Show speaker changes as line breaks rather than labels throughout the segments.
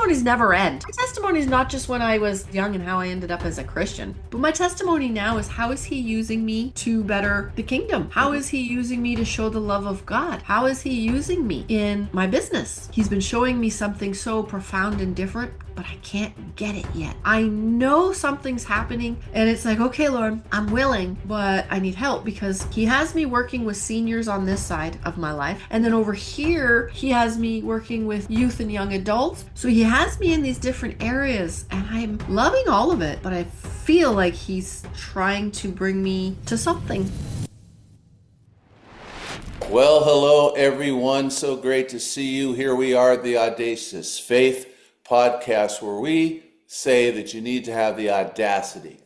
testimonies never end. My testimony is not just when I was young and how I ended up as a Christian, but my testimony now is how is he using me to better the kingdom? How is he using me to show the love of God? How is he using me in my business? He's been showing me something so profound and different, but I can't get it yet. I know something's happening and it's like, okay, Lord, I'm willing, but I need help because he has me working with seniors on this side of my life. And then over here, he has me working with youth and young adults. So he has me in these different areas and I'm loving all of it, but I feel like he's trying to bring me to something.
Well, hello everyone. So great to see you. Here we are, the Audacious Faith podcast, where we say that you need to have the audacity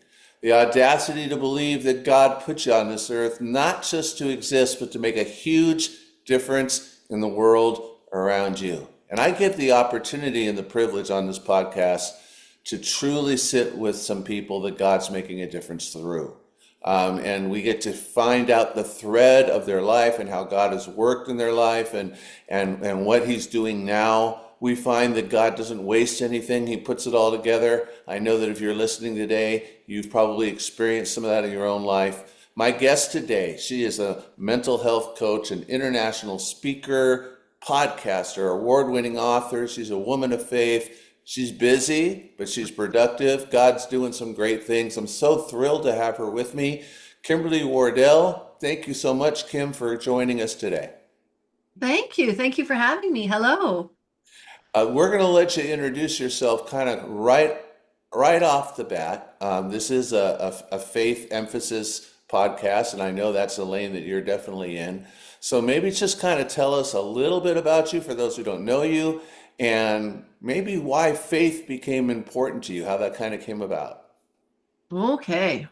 to believe that God put you on this earth, not just to exist, but to make a huge difference in the world around you. And I get the opportunity and the privilege on this podcast to truly sit with some people that God's making a difference through. And we get to find out the thread of their life and how God has worked in their life and what he's doing now. We find that God doesn't waste anything. He puts it all together. I know that if you're listening today, you've probably experienced some of that in your own life. My guest today, she is a mental health coach, an international speaker, podcaster, award-winning author. She's a woman of faith. She's busy, but she's productive. God's doing some great things. I'm so thrilled to have her with me. Kimberly Wardell, thank you so much, Kim, for joining us today.
Thank you. Thank you for having me. Hello.
We're going to let you introduce yourself kind of right off the bat. This is a faith emphasis podcast, and I know that's a lane that you're definitely in. So maybe just kind of tell us a little bit about you for those who don't know you, and maybe why faith became important to you, how that kind of came about.
Okay.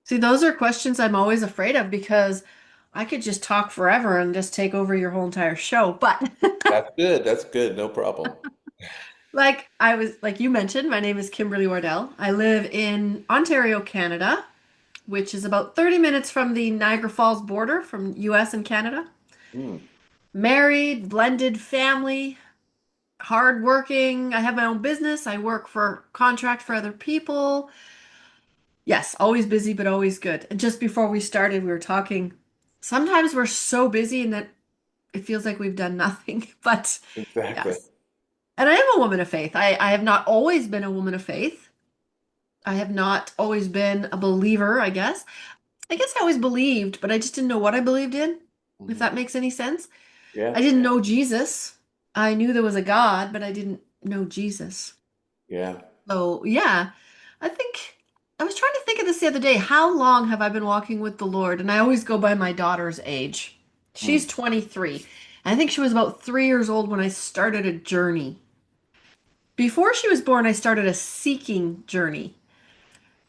See, those are questions I'm always afraid of because I could just talk forever and just take over your whole entire show. But
That's good. That's good. No problem.
like you mentioned, my name is Kimberly Wardell. I live in Ontario, Canada, which is about 30 minutes from the Niagara Falls border from US and Canada.
Hmm.
Married, blended family, hardworking. I have my own business. I work for contract for other people. Yes, always busy, but always good. And just before we started, we were talking. Sometimes we're so busy and that it feels like we've done nothing. But
Exactly.
yes. And I am a woman of faith. I have not always been a woman of faith. I have not always been a believer, I guess. I guess I always believed, but I just didn't know what I believed in, if
Hmm.
that makes any sense.
Yeah.
I didn't know Jesus. I knew there was a God, but I didn't know Jesus.
Yeah.
So, yeah, I think I was trying to think of this the other day. How long have I been walking with the Lord? And I always go by my daughter's age.
Hmm.
She's 23. I think she was about 3 years old when I started a journey. Before she was born, I started a seeking journey.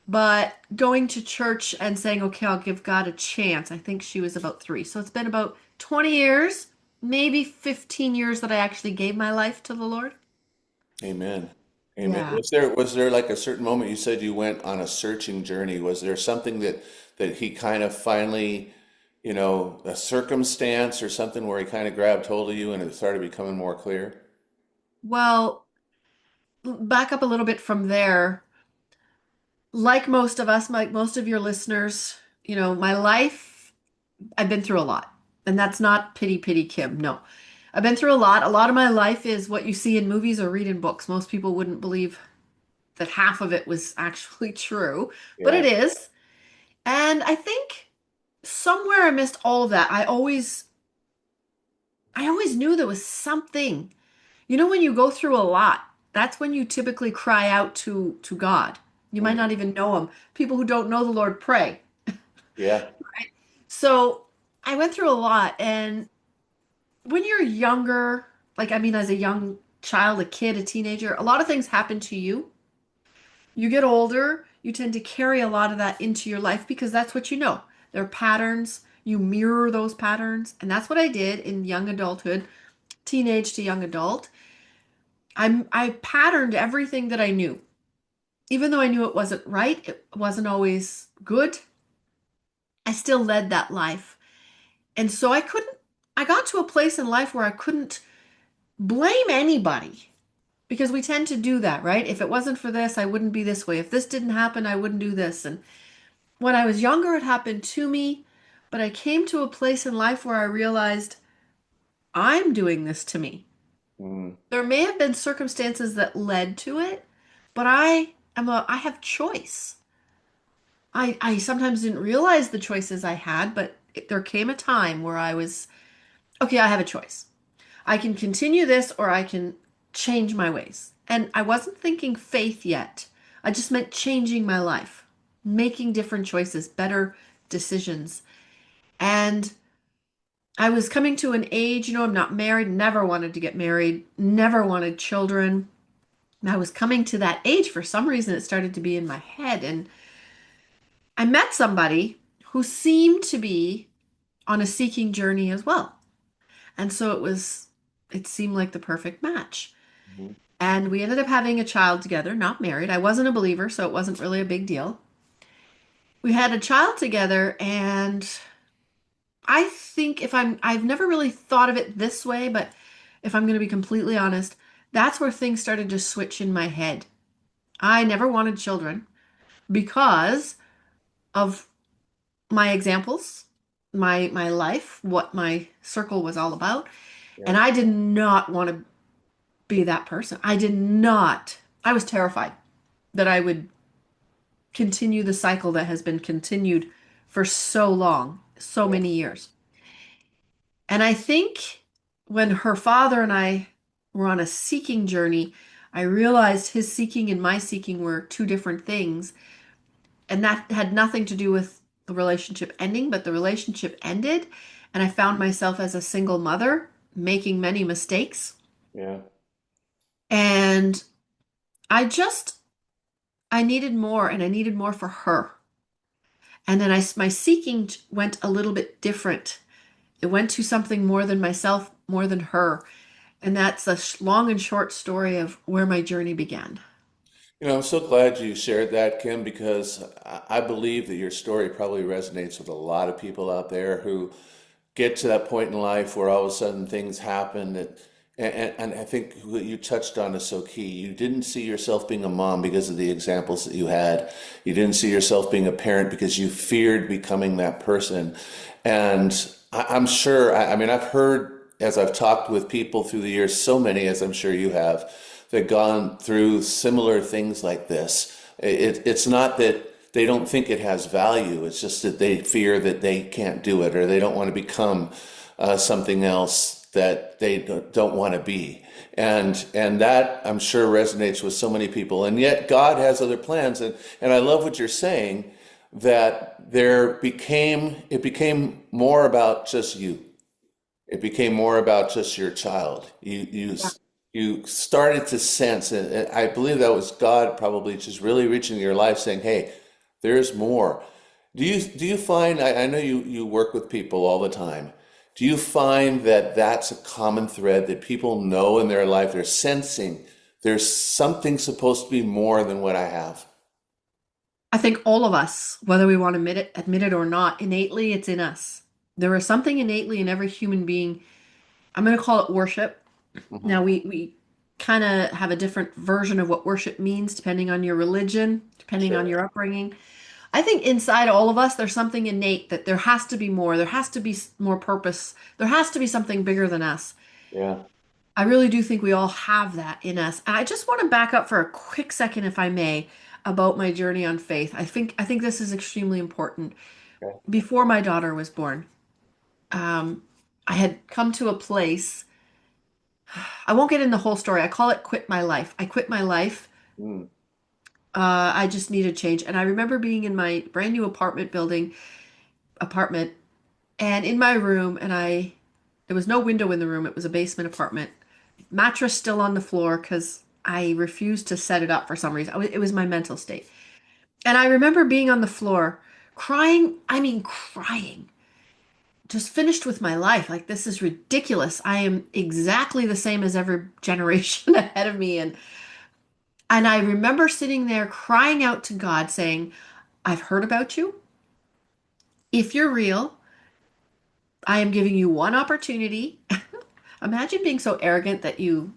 But going to church and saying, okay, I'll give God a chance, I think she was about 3. So it's been about 20 years, maybe 15 years that I actually gave my life to the Lord.
Amen. Amen.
Yeah.
Was there like a certain moment you said you went on a searching journey? Was there something that he kind of finally, a circumstance or something where he kind of grabbed hold of you and it started becoming more clear?
Well, back up a little bit from there. Like most of us, like most of your listeners, my life, I've been through a lot. And that's not pity, pity, Kim. No. I've been through a lot. A lot of my life is what you see in movies or read in books. Most people wouldn't believe that half of it was actually true, but
Yeah.
it is. And I think somewhere I missed all of that. I always knew there was something. When you go through a lot, that's when you typically cry out to God. You might
Mm.
not even know him. People who don't know the Lord pray.
Yeah.
So I went through a lot. And when you're younger, like, I mean, as a young child, a kid, a teenager, a lot of things happen to you. You get older, you tend to carry a lot of that into your life because that's what you know. They're patterns. You mirror those patterns. And that's what I did in young adulthood, teenage to young adult. I patterned everything that I knew. Even though I knew it wasn't right, it wasn't always good, I still led that life. And so I got to a place in life where I couldn't blame anybody. Because we tend to do that, right? If it wasn't for this, I wouldn't be this way. If this didn't happen, I wouldn't do this. And when I was younger, it happened to me, but I came to a place in life where I realized I'm doing this to me.
Mm,
There may have been circumstances that led to it, but I have choice. I sometimes didn't realize the choices I had, but there came a time where I was, okay, I have a choice. I can continue this or I can change my ways. And I wasn't thinking faith yet. I just meant changing my life, making different choices, better decisions. And I was coming to an age, I'm not married, never wanted to get married, never wanted children. And I was coming to that age. For some reason, it started to be in my head. And I met somebody who seemed to be on a seeking journey as well. And so it seemed like the perfect match.
mhm.
And we ended up having a child together, not married. I wasn't a believer, so it wasn't really a big deal. We had a child together, and I think I've never really thought of it this way, but if I'm going to be completely honest, that's where things started to switch in my head. I never wanted children because of my examples, my life, what my circle was all about, and
Yeah.
I did not want to be that person. I did not. I was terrified that I would continue the cycle that has been continued for so long, so
Yeah.
many years. And I think when her father and I were on a seeking journey, I realized his seeking and my seeking were two different things. And that had nothing to do with the relationship ending, but the relationship ended. And I found myself as a single mother making many mistakes.
Yeah.
And I just, I needed more and I needed more for her. And then my seeking went a little bit different. It went to something more than myself, more than her. And that's a long and short story of where my journey began.
I'm so glad you shared that, Kim, because I believe that your story probably resonates with a lot of people out there who get to that point in life where all of a sudden things happen and I think what you touched on is so key. You didn't see yourself being a mom because of the examples that you had. You didn't see yourself being a parent because you feared becoming that person. And I'm sure, I mean, I've heard as I've talked with people through the years, so many, as I'm sure you have, that gone through similar things like this. It's not that they don't think it has value. It's just that they fear that they can't do it or they don't want to become something else that they don't want to be. And that I'm sure resonates with so many people. And yet God has other plans. And I love what you're saying that it became more about just you. It became more about just your child.
Yeah.
You started to sense, and I believe that was God probably just really reaching in your life, saying, "Hey, there's more." Do you find? I know you work with people all the time. Do you find that that's a common thread that people know in their life? They're sensing there's something supposed to be more than what I have.
I think all of us, whether we want to admit it or not, innately it's in us. There is something innately in every human being. I'm going to call it worship.
Hmm.
Now we kind of have a different version of what worship means depending on your religion, depending on
Sure.
your upbringing. I think inside all of us, there's something innate that there has to be more. There has to be more purpose. There has to be something bigger than us.
Yeah.
I really do think we all have that in us. And I just want to back up for a quick second, if I may, about my journey on faith. I think this is extremely important.
Okay.
Before my daughter was born, um, I had come to a place. I won't get in the whole story. I call it quit my life. I quit my life.
Mm.
I just needed change. And I remember being in my brand new apartment and in my room, and there was no window in the room. It was a basement apartment. Mattress still on the floor because I refused to set it up for some reason. It was my mental state. And I remember being on the floor crying. I mean, crying. Just finished with my life. Like, this is ridiculous. I am exactly the same as every generation ahead of me. And I remember sitting there crying out to God saying, I've heard about you. If you're real, I am giving you one opportunity. Imagine being so arrogant that you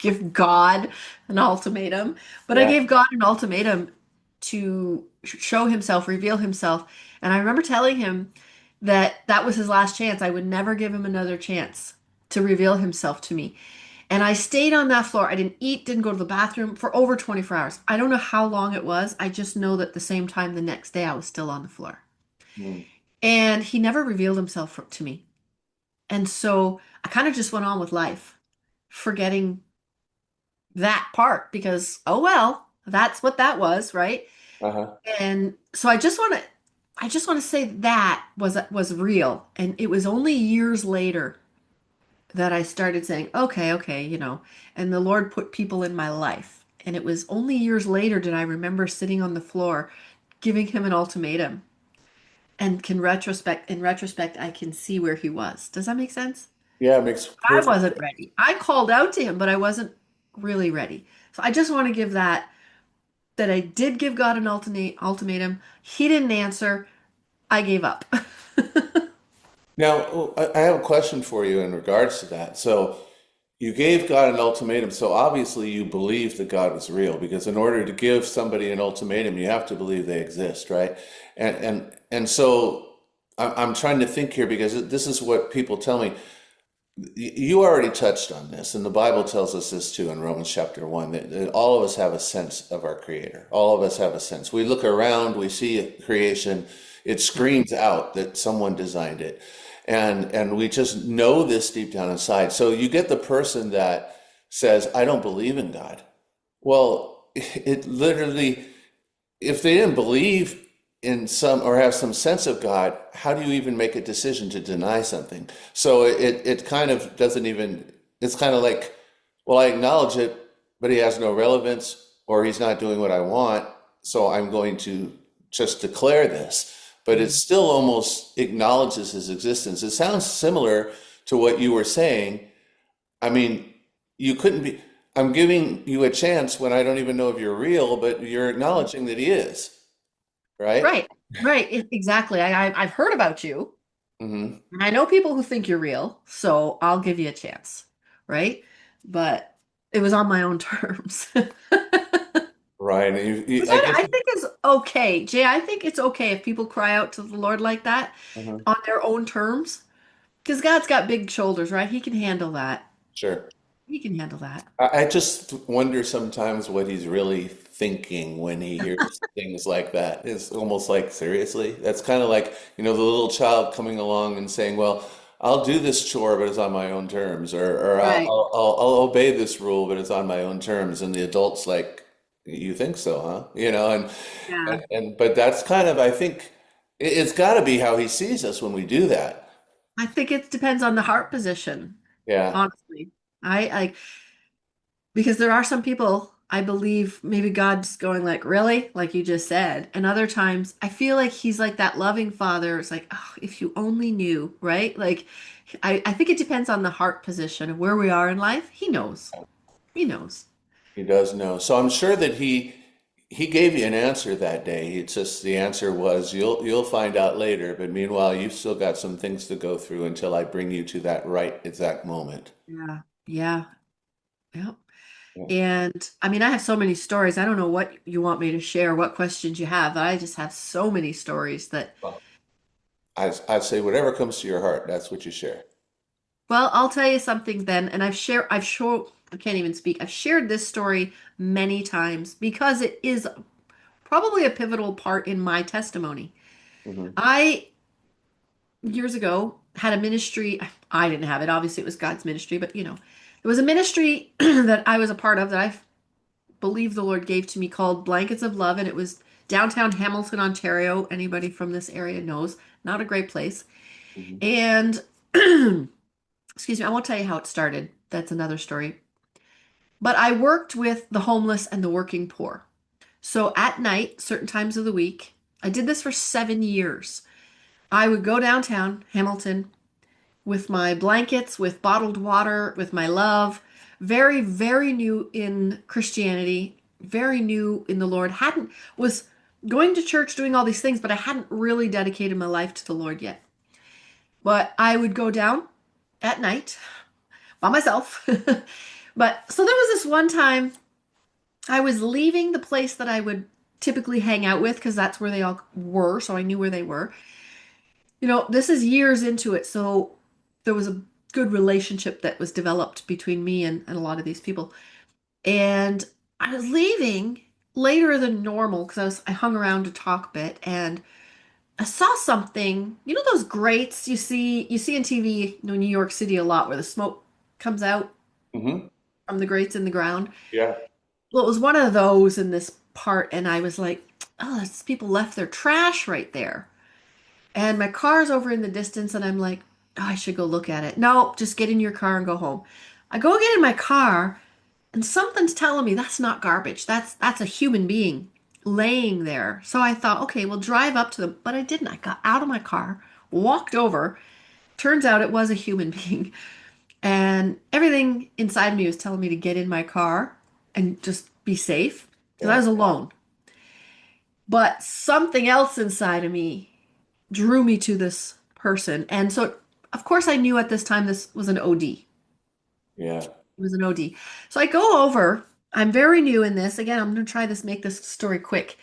give God an ultimatum, but I
Yeah.
gave God an ultimatum to show himself, reveal himself. And I remember telling him that that was his last chance. I would never give him another chance to reveal himself to me. And I stayed on that floor. I didn't eat, didn't go to the bathroom for over 24 hours. I don't know how long it was. I just know that the same time the next day I was still on the floor.
Mm.
And he never revealed himself to me. And so I kind of just went on with life, forgetting that part because, oh well, that's what that was, right?
Uh-huh.
And so I just want to say that was real. And it was only years later that I started saying, okay, okay, and the Lord put people in my life. And it was only years later did I remember sitting on the floor giving him an ultimatum. And in retrospect, I can see where he was. Does that make sense?
Yeah, it makes
I
perfect.
wasn't ready. I called out to him, but I wasn't really ready. So I just want to give that I did give God an ultimatum. He didn't answer. I gave up.
Now, I have a question for you in regards to that. So, you gave God an ultimatum, so obviously you believe that God was real, because in order to give somebody an ultimatum, you have to believe they exist, right? And so I'm trying to think here because this is what people tell me. You already touched on this, and the Bible tells us this too in Romans chapter 1 that all of us have a sense of our Creator. All of us have a sense. We look around, we see creation, it screams out that someone designed it. And we just know this deep down inside. So you get the person that says, I don't believe in God. Well, it literally, if they didn't believe in some or have some sense of God, how do you even make a decision to deny something? So it kind of doesn't even, it's kind of like, well, I acknowledge it, but he has no relevance or he's not doing what I want. So I'm going to just declare this. But it still almost acknowledges his existence. It sounds similar to what you were saying. I mean, you couldn't be, I'm giving you a chance when I don't even know if you're real, but you're acknowledging that he is, right?
Right, right, exactly. I've heard about you,
Hmm.
and I know people who think you're real, so I'll give you a chance, right? But it was on my own terms.
Right. And
Which
I guess.
I think is okay. Jay, I think it's okay if people cry out to the Lord like that
Mhm.
on their own terms. Because God's got big shoulders, right? He can handle that.
Sure.
He can handle that.
I just wonder sometimes what he's really thinking when he hears things like that. It's almost like, seriously? That's kind of like, the little child coming along and saying, well, I'll do this chore, but it's on my own terms, or
Right.
I'll obey this rule, but it's on my own terms. And the adult's like, you think so, huh?
Yeah.
But that's kind of, I think, it's got to be how he sees us when we do that.
I think it depends on the heart position,
Yeah.
honestly. I because there are some people I believe maybe God's going like, really? Like you just said. And other times I feel like he's like that loving father. It's like, oh, if you only knew, right? Like I think it depends on the heart position of where we are in life. He knows. He knows.
He does know. So I'm sure that he gave you an answer that day. It's just the answer was you'll find out later, but meanwhile you've still got some things to go through until I bring you to that right exact moment.
Yeah. Yeah. Yep.
Yeah.
And I mean, I have so many stories. I don't know what you want me to share, what questions you have. I just have so many stories that,
Well, I'd say whatever comes to your heart, that's what you share.
well, I'll tell you something then. And I can't even speak. I've shared this story many times because it is probably a pivotal part in my testimony.
Hmm.
I, years ago, had a ministry. I didn't have it. Obviously, it was God's ministry, but it was a ministry that I was a part of that I believe the Lord gave to me called Blankets of Love, and it was downtown Hamilton, Ontario. Anybody from this area knows, not a great place.
Hmm.
And excuse me, I won't tell you how it started. That's another story. But I worked with the homeless and the working poor. So at night, certain times of the week, I did this for 7 years. I would go downtown Hamilton with my blankets, with bottled water, with my love. Very, very new in Christianity, very new in the Lord. Hadn't was going to church, doing all these things, but I hadn't really dedicated my life to the Lord yet. But I would go down at night by myself But so there was this one time I was leaving the place that I would typically hang out with because that's where they all were, so I knew where they were. This is years into it, so there was a good relationship that was developed between me and a lot of these people. And I was leaving later than normal because I hung around to talk a bit, and I saw something. You know those grates you see in TV, New York City a lot, where the smoke comes out
Hmm.
from the grates in the ground.
Yeah.
Well, it was one of those in this part, and I was like, oh, these people left their trash right there. And my car's over in the distance, and I'm like, oh, I should go look at it. No, just get in your car and go home. I go get in my car, and something's telling me that's not garbage. That's a human being laying there. So I thought, okay, we'll drive up to them. But I didn't. I got out of my car, walked over. Turns out it was a human being. And everything inside me was telling me to get in my car and just be safe because I
Yeah.
was alone. But something else inside of me drew me to this person. And so, of course, I knew at this time this was an OD.
Yeah.
It was an OD. So I go over. I'm very new in this. Again, I'm going to try this, make this story quick.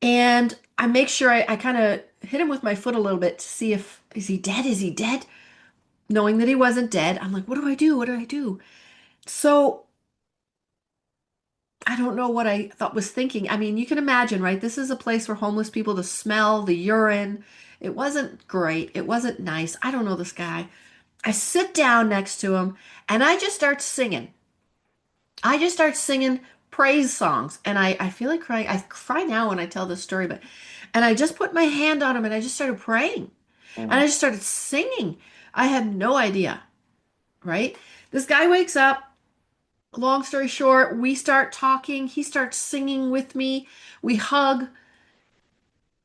And I make sure I kind of hit him with my foot a little bit to see if, is he dead? Is he dead? Knowing that he wasn't dead, I'm like, what do I do? What do I do? So I don't know what I thought was thinking. I mean, you can imagine, right? This is a place for homeless people to smell the urine. It wasn't great. It wasn't nice. I don't know this guy. I sit down next to him and I just start singing. I just start singing praise songs. And I feel like crying. I cry now when I tell this story, and I just put my hand on him and I just started praying. And I
Hmm.
just started singing. I had no idea, right? This guy wakes up. Long story short, we start talking. He starts singing with me. We hug.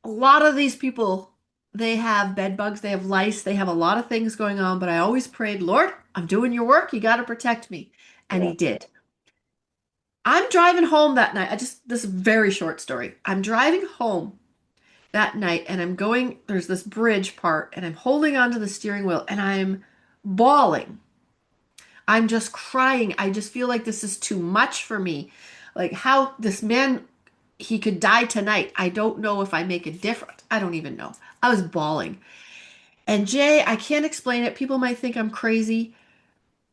A lot of these people, they have bed bugs, they have lice, they have a lot of things going on. But I always prayed, Lord, I'm doing your work. You got to protect me. And
Yeah.
he did. I'm driving home that night. This is a very short story. I'm driving home that night and there's this bridge part, and I'm holding onto the steering wheel and I'm bawling. I'm just crying. I just feel like this is too much for me. Like how this man, he could die tonight. I don't know if I make a difference. I don't even know. I was bawling. And Jay, I can't explain it. People might think I'm crazy.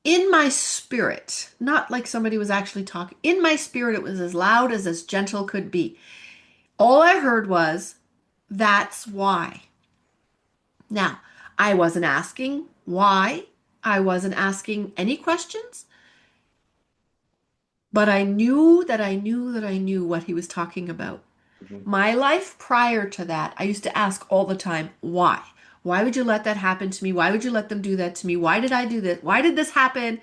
In my spirit, not like somebody was actually talking, in my spirit, it was as loud as gentle could be. All I heard was, that's why. Now, I wasn't asking why. I wasn't asking any questions. But I knew that I knew that I knew what he was talking about.
Hmm.
My life prior to that, I used to ask all the time, why? Why would you let that happen to me? Why would you let them do that to me? Why did I do this? Why did this happen?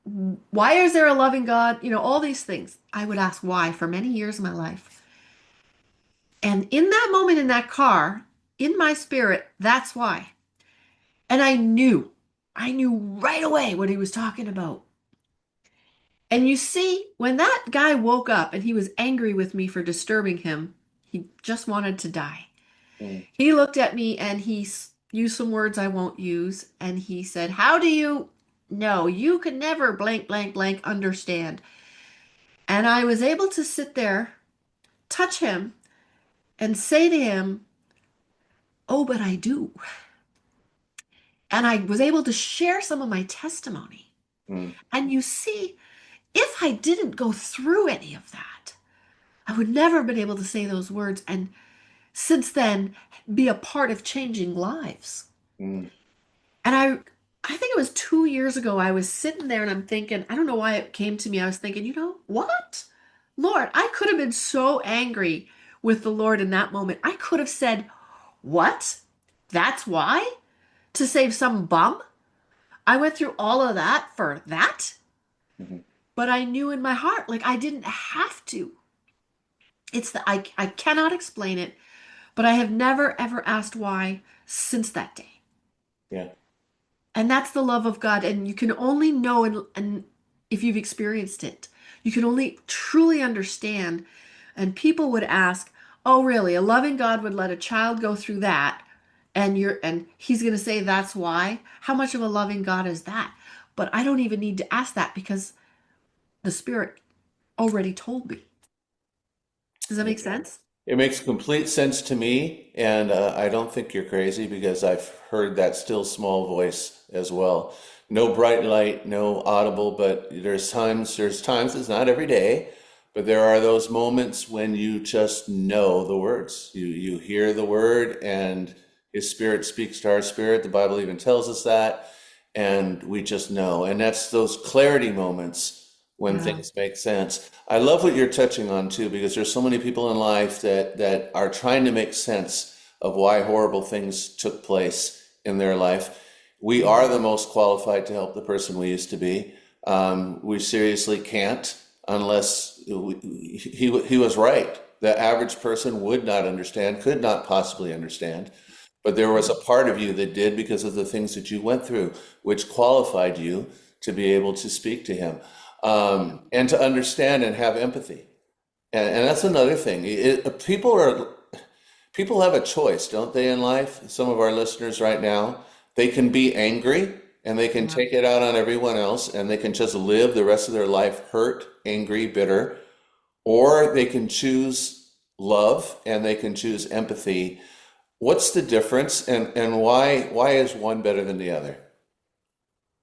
Why is there a loving God? All these things. I would ask why for many years of my life. And in that moment in that car, in my spirit, that's why. And I knew right away what he was talking about. And you see, when that guy woke up and he was angry with me for disturbing him, he just wanted to die.
Hmm.
He looked at me and used some words I won't use. And he said, how do you know? You could never blank, blank, blank understand. And I was able to sit there, touch him, and say to him, oh, but I do. And I was able to share some of my testimony.
Hmm.
And you see, if I didn't go through any of that, I would never have been able to say those words and since then be a part of changing lives.
Hmm.
And I think it was 2 years ago, I was sitting there and I'm thinking, I don't know why it came to me. I was thinking, what? Lord, I could have been so angry with the Lord in that moment. I could have said, what? That's why? To save some bum? I went through all of that for that?
Hmm.
But I knew in my heart, like I didn't have to. I cannot explain it, but I have never ever asked why since that day.
Yeah.
And that's the love of God. And you can only know and if you've experienced it, you can only truly understand. And people would ask, oh, really? A loving God would let a child go through that. And he's going to say that's why. How much of a loving God is that? but I don't even need to ask that because the Spirit already told me. Does that make sense?
It makes complete sense to me, and I don't think you're crazy because I've heard that still small voice as well. No bright light, no audible, but there's times, it's not every day, but there are those moments when you just know the words. You hear the word, and His Spirit speaks to our spirit. The Bible even tells us that, and we just know. And that's those clarity moments when
Yeah.
things make sense. I love what you're touching on too, because there's so many people in life that are trying to make sense of why horrible things took place in their life. We are the most qualified to help the person we used to be. We seriously can't unless he was right. The average person would not understand, could not possibly understand. But there was a part of you that did because of the things that you went through, which qualified you to be able to speak to him and to understand and have empathy. And that's another thing. People have a choice, don't they, in life? Some of our listeners right now, they can be angry and they can
Yeah.
take it out on everyone else and they can just live the rest of their life hurt, angry, bitter, or they can choose love and they can choose empathy. What's the difference and why is one better than the other?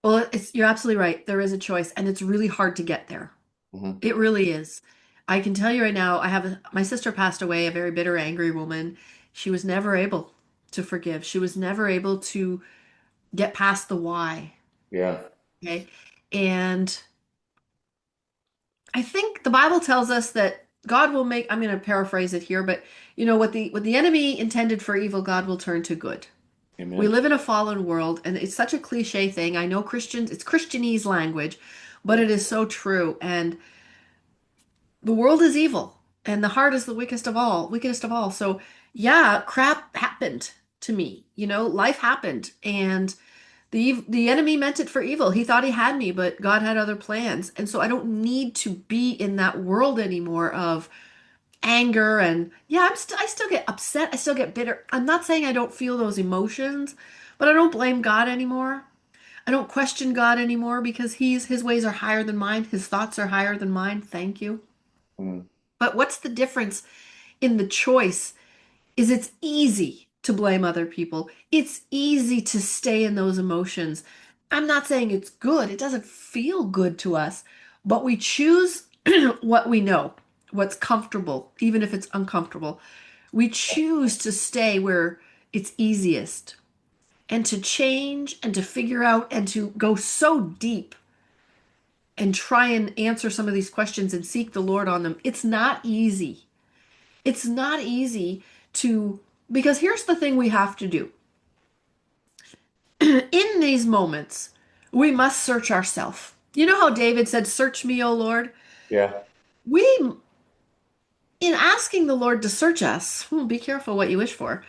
Well, you're absolutely right. There is a choice, and it's really hard to get there.
Hmm.
It really is. I can tell you right now, my sister passed away, a very bitter, angry woman. She was never able to forgive. She was never able to get past the why.
Yeah.
Okay. And I think the Bible tells us that God will make, I'm going to paraphrase it here, but what the enemy intended for evil, God will turn to good. We
Amen.
live in a fallen world, and it's such a cliche thing. I know Christians, it's Christianese language, but it is so true. And the world is evil, and the heart is the wickedest of all. So, yeah, crap happened to me. Life happened, and the enemy meant it for evil. He thought he had me, but God had other plans. And so I don't need to be in that world anymore of anger and yeah, I still get upset. I still get bitter. I'm not saying I don't feel those emotions, but I don't blame God anymore. I don't question God anymore because his ways are higher than mine. His thoughts are higher than mine. Thank you.
Mm.
But what's the difference in the choice is it's easy to blame other people. It's easy to stay in those emotions. I'm not saying it's good. It doesn't feel good to us, but we choose what we know, what's comfortable, even if it's uncomfortable. We choose to stay where it's easiest and to change and to figure out and to go so deep and try and answer some of these questions and seek the Lord on them. It's not easy. It's not easy to, because here's the thing we have to do. In these moments, we must search ourselves. You know how David said, "Search me, O Lord?"
Yeah.
We, in asking the Lord to search us, be careful what you wish for.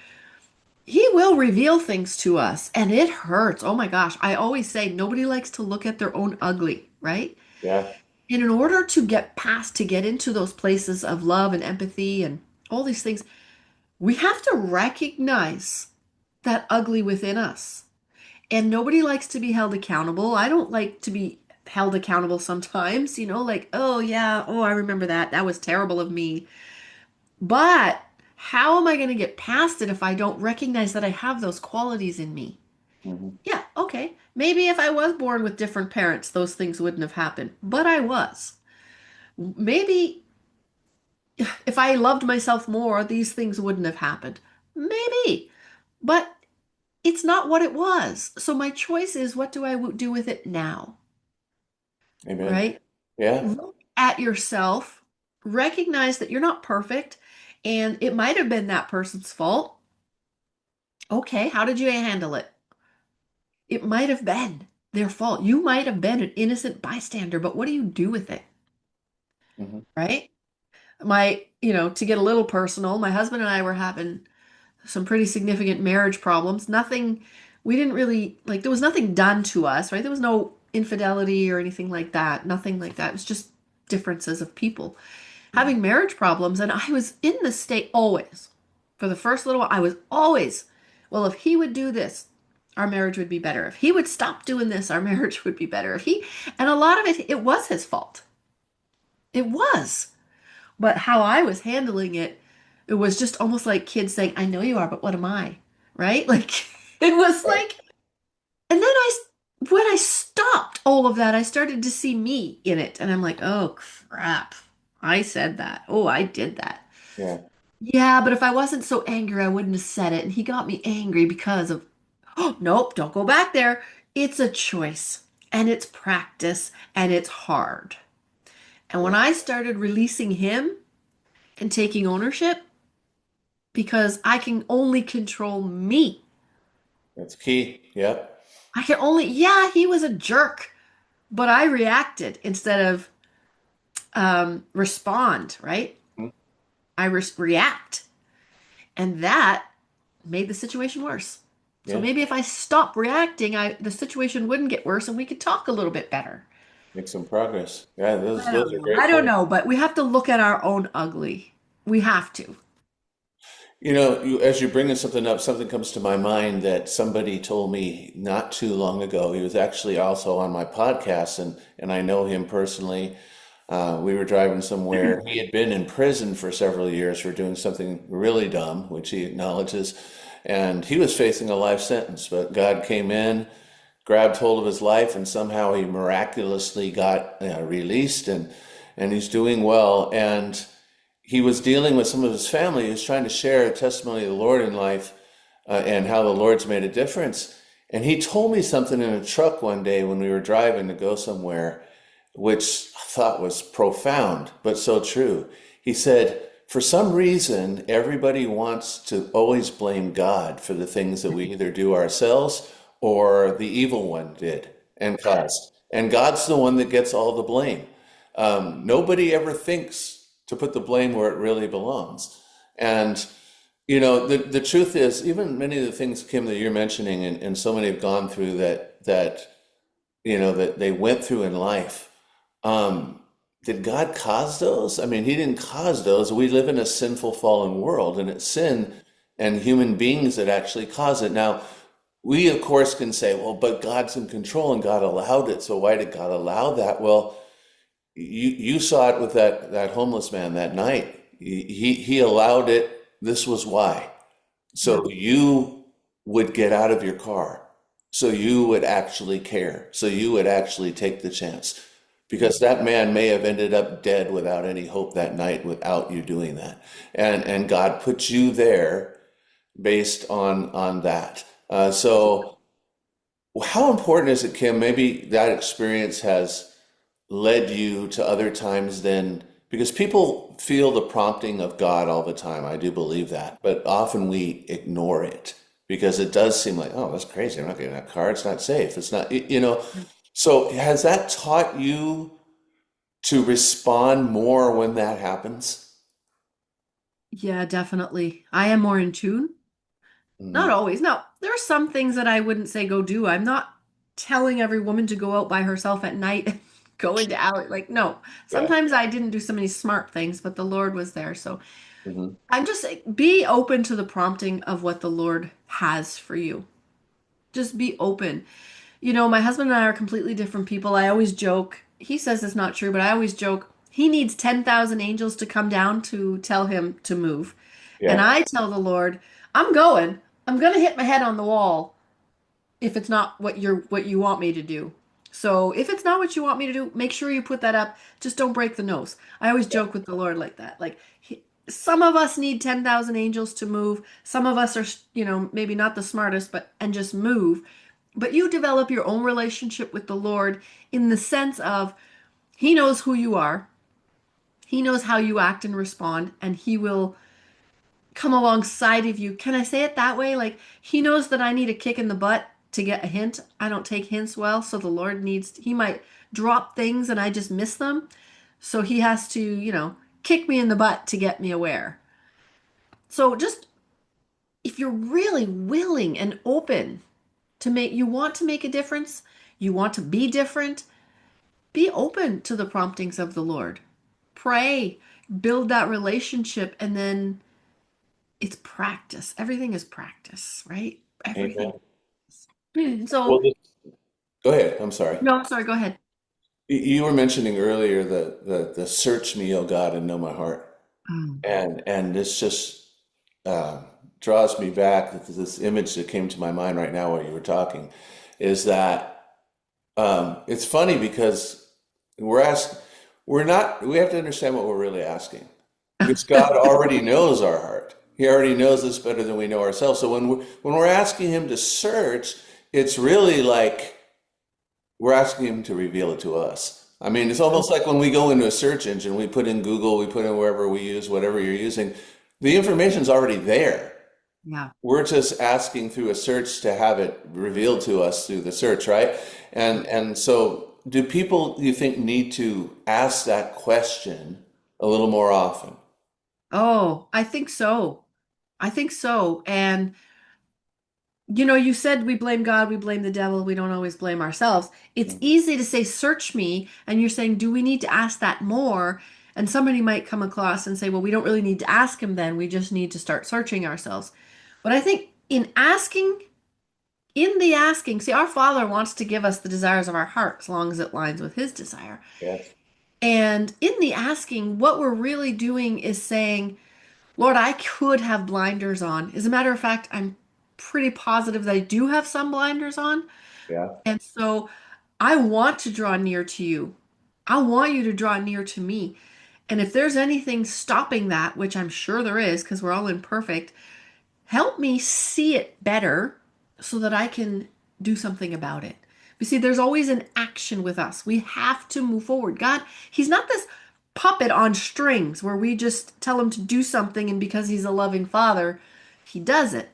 He will reveal things to us, and it hurts. Oh my gosh. I always say nobody likes to look at their own ugly, right?
Yeah.
And in order to get past, to get into those places of love and empathy and all these things, we have to recognize that ugly within us. And nobody likes to be held accountable. I don't like to be held accountable sometimes, like, oh yeah, oh, I remember that. That was terrible of me. But how am I going to get past it if I don't recognize that I have those qualities in me?
Hmm.
Yeah, okay. Maybe if I was born with different parents, those things wouldn't have happened. But I was. Maybe if I loved myself more, these things wouldn't have happened. Maybe. But it's not what it was. So my choice is what do I do with it now?
Amen.
Right?
Yeah.
Look at yourself, recognize that you're not perfect, and it might have been that person's fault. Okay, how did you handle it? It might have been their fault. You might have been an innocent bystander, but what do you do with it?
Hmm.
Right? To get a little personal, my husband and I were having some pretty significant marriage problems. Nothing, we didn't really, like, there was nothing done to us, right? There was no infidelity or anything like that. Nothing like that. It was just differences of people having marriage problems. And I was in the state always, for the first little while, I was always, well, if he would do this, our marriage would be better. If he would stop doing this, our marriage would be better. And a lot of it was his fault. It was. But how I was handling it, it was just almost like kids saying, I know you are, but what am I? Right? Like, it was
Right.
like, and then when I stopped all of that, I started to see me in it. And I'm like, oh, crap. I said that. Oh, I did that.
Yeah.
Yeah, but if I wasn't so angry, I wouldn't have said it. And he got me angry because of, oh, nope, don't go back there. It's a choice and it's practice and it's hard. And when
Yeah.
I started releasing him and taking ownership, because I can only control me.
That's key. Yep.
I can only, yeah, he was a jerk, but I reacted instead of respond, right?
Mhm.
I react. And that made the situation worse. So
Yeah.
maybe if I stop reacting, the situation wouldn't get worse and we could talk a little bit better.
Make some progress. Yeah,
I
those
don't
are
know.
great
I don't
points.
know, but we have to look at our own ugly. We have to.
As you're bringing something up, something comes to my mind that somebody told me not too long ago. He was actually also on my podcast, and I know him personally. We were driving somewhere. He had been in prison for several years for doing something really dumb, which he acknowledges, and he was facing a life sentence. But God came in, grabbed hold of his life, and somehow he miraculously got released, and he's doing well. And he was dealing with some of his family. He was trying to share a testimony of the Lord in life and how the Lord's made a difference. And he told me something in a truck one day when we were driving to go somewhere, which I thought was profound, but so true. He said, for some reason, everybody wants to always blame God for the things that we either do ourselves or the evil one did and caused. And God's the one that gets all the blame. Nobody ever thinks to put the blame where it really belongs. And the truth is, even many of the things, Kim, that you're mentioning, and so many have gone through that they went through in life. Um, did God cause those? I mean, He didn't cause those. We live in a sinful, fallen world, and it's sin and human beings that actually cause it. Now, we of course can say, well, but God's in control and God allowed it. So why did God allow that? Well, you saw it with that homeless man that night. He allowed it. This was why.
Yeah.
So you would get out of your car. So you would actually care. So you would actually take the chance. Because that man may have ended up dead without any hope that night without you doing that. And God put you there based on that. So how important is it, Kim? Maybe that experience has led you to other times then, because people feel the prompting of God all the time. I do believe that, but often we ignore it because it does seem like, oh, that's crazy. I'm not getting that car. It's not safe. It's not. So has that taught you to respond more when that happens?
Yeah, definitely. I am more in tune. Not
Hmm.
always. No, there are some things that I wouldn't say go do. I'm not telling every woman to go out by herself at night and go into alley. Like, no.
Yeah.
Sometimes I didn't do so many smart things, but the Lord was there. So
Hmm.
I'm just saying, be open to the prompting of what the Lord has for you. Just be open. My husband and I are completely different people. I always joke. He says it's not true, but I always joke. He needs 10,000 angels to come down to tell him to move. And
Yeah.
I tell the Lord, I'm going. I'm going to hit my head on the wall if it's not what you want me to do. So if it's not what you want me to do, make sure you put that up. Just don't break the nose. I always joke with the Lord like that. Like some of us need 10,000 angels to move. Some of us are, maybe not the smartest, but and just move. But you develop your own relationship with the Lord in the sense of He knows who you are. He knows how you act and respond, and He will come alongside of you. Can I say it that way? Like He knows that I need a kick in the butt to get a hint. I don't take hints well, so the Lord He might drop things and I just miss them. So He has to, kick me in the butt to get me aware. So just if you're really willing and open you want to make a difference, you want to be different, be open to the promptings of the Lord. Pray, build that relationship, and then it's practice. Everything is practice, right? Everything.
Amen.
So,
Well, go ahead. I'm sorry.
no, I'm sorry, go ahead.
You were mentioning earlier the search me, O God, and know my heart.
Oh.
And this just uh, draws me back to this image that came to my mind right now while you were talking, is that it's funny because we're asked, we're not, we have to understand what we're really asking because God already knows our heart. He already knows us better than we know ourselves. So when we're asking Him to search, it's really like we're asking Him to reveal it to us. I mean, it's almost like when we go into a search engine, we put in Google, we put in wherever we use, whatever you're using, the information's already there.
Yeah.
We're just asking through a search to have it revealed to us through the search, right? And so do people, you think, need to ask that question a little more often?
Oh, I think so. I think so. And you said we blame God, we blame the devil, we don't always blame ourselves. It's
Mhm.
easy to say, search me. And you're saying, do we need to ask that more? And somebody might come across and say, well, we don't really need to ask him then. We just need to start searching ourselves. But I think in the asking, see, our Father wants to give us the desires of our heart as long as it lines with his desire.
Yes.
And in the asking, what we're really doing is saying, Lord, I could have blinders on. As a matter of fact, I'm pretty positive that I do have some blinders on.
Yeah.
And so I want to draw near to you. I want you to draw near to me. And if there's anything stopping that, which I'm sure there is because we're all imperfect, help me see it better so that I can do something about it. You see, there's always an action with us. We have to move forward. God, He's not this puppet on strings where we just tell Him to do something, and because He's a loving Father, He does it.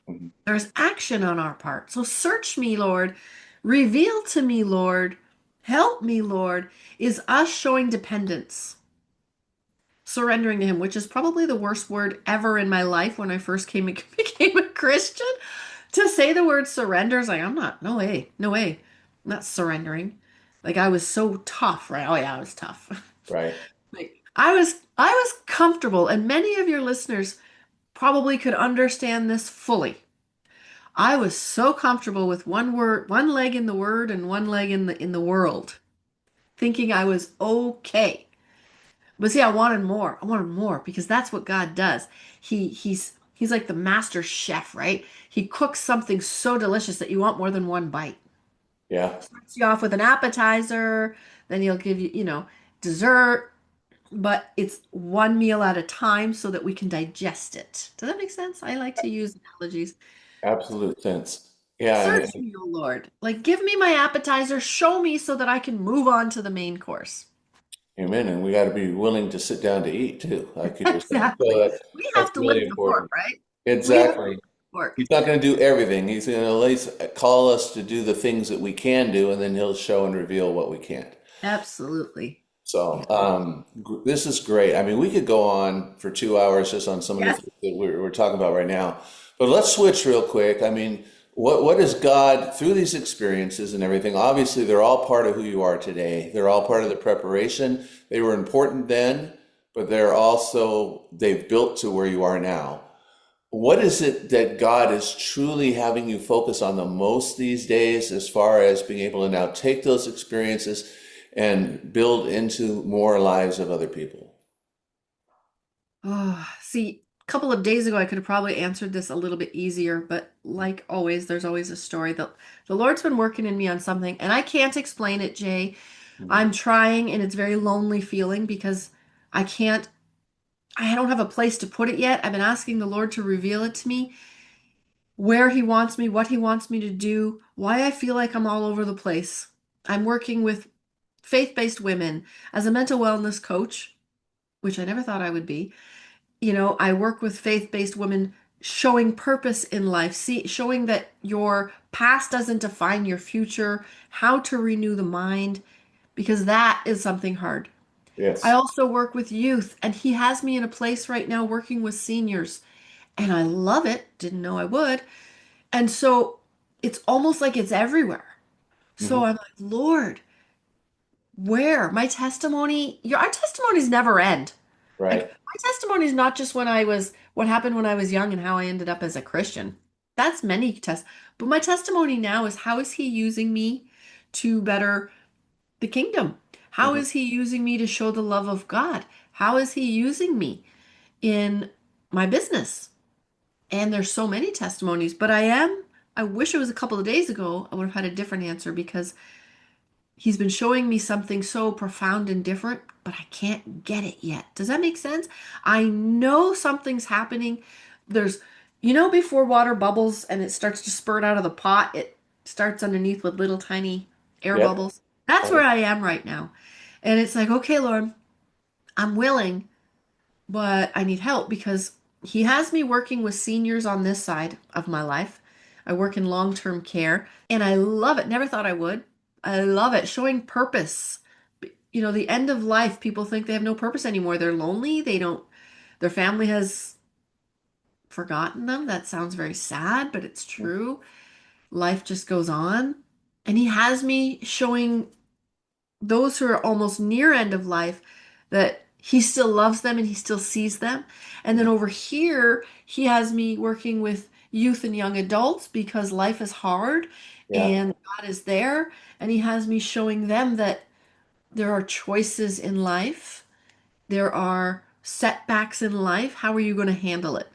Mhm.
There's action on our part. So search me, Lord. Reveal to me, Lord. Help me, Lord, is us showing dependence, surrendering to Him, which is probably the worst word ever in my life when I first became a Christian. To say the word surrender is like, I'm not, no way, no way. I'm not surrendering. Like I was so tough, right? Oh yeah, I was tough.
Right.
Like I was comfortable, and many of your listeners probably could understand this fully. I was so comfortable with one word, one leg in the word and one leg in the world, thinking I was okay. But see, I wanted more. I wanted more because that's what God does. He's like the master chef, right? He cooks something so delicious that you want more than one bite.
Yeah.
Starts you off with an appetizer, then he'll give you, dessert, but it's one meal at a time so that we can digest it. Does that make sense? I like to use analogies.
Absolute sense. Yeah.
Search me, O Lord. Like, give me my appetizer, show me so that I can move on to the main course.
Amen. And we got to be willing to sit down to eat too, like you were saying. So
Exactly. We
that's
have to
really
lift the fork,
important.
right? We have to
Exactly.
lift the fork.
He's not going to do everything. He's going to at least call us to do the things that we can do, and then he'll show and reveal what we can't.
Absolutely.
So,
Yeah.
this is great. I mean, we could go on for 2 hours just on some of the
Yes.
things that we're talking about right now. But let's switch real quick. I mean, what is God through these experiences and everything? Obviously, they're all part of who you are today. They're all part of the preparation. They were important then, but they've built to where you are now. What is it that God is truly having you focus on the most these days as far as being able to now take those experiences and build into more lives of other people?
Oh, see, a couple of days ago, I could have probably answered this a little bit easier, but like always, there's always a story. The Lord's been working in me on something, and I can't explain it, Jay.
Mhm.
I'm trying, and it's very lonely feeling because I can't, I don't have a place to put it yet. I've been asking the Lord to reveal it to me, where He wants me, what He wants me to do, why I feel like I'm all over the place. I'm working with faith-based women as a mental wellness coach, which I never thought I would be. I work with faith-based women showing purpose in life, showing that your past doesn't define your future, how to renew the mind, because that is something hard. I
Yes.
also work with youth, and He has me in a place right now working with seniors, and I love it. Didn't know I would. And so it's almost like it's everywhere.
Hmm.
So I'm like, Lord, where? Our testimonies never end. Like
Right.
my testimony is not just what happened when I was young and how I ended up as a Christian. That's many tests. But my testimony now is how is he using me to better the kingdom? How
Mhm.
is he using me to show the love of God? How is he using me in my business? And there's so many testimonies, but I wish it was a couple of days ago, I would have had a different answer because he's been showing me something so profound and different, but I can't get it yet. Does that make sense? I know something's happening. There's, before water bubbles and it starts to spurt out of the pot, it starts underneath with little tiny air
Yep.
bubbles. That's where I am right now. And it's like, okay, Lord, I'm willing, but I need help because he has me working with seniors on this side of my life. I work in long-term care and I love it. Never thought I would. I love it. Showing purpose. The end of life, people think they have no purpose anymore. They're lonely. Their family has forgotten them. That sounds very sad, but it's true. Life just goes on. And he has me showing those who are almost near end of life that he still loves them and he still sees them. And then over here, he has me working with youth and young adults because life is hard
Yeah.
and God is there. And he has me showing them that there are choices in life, there are setbacks in life. How are you going to handle it?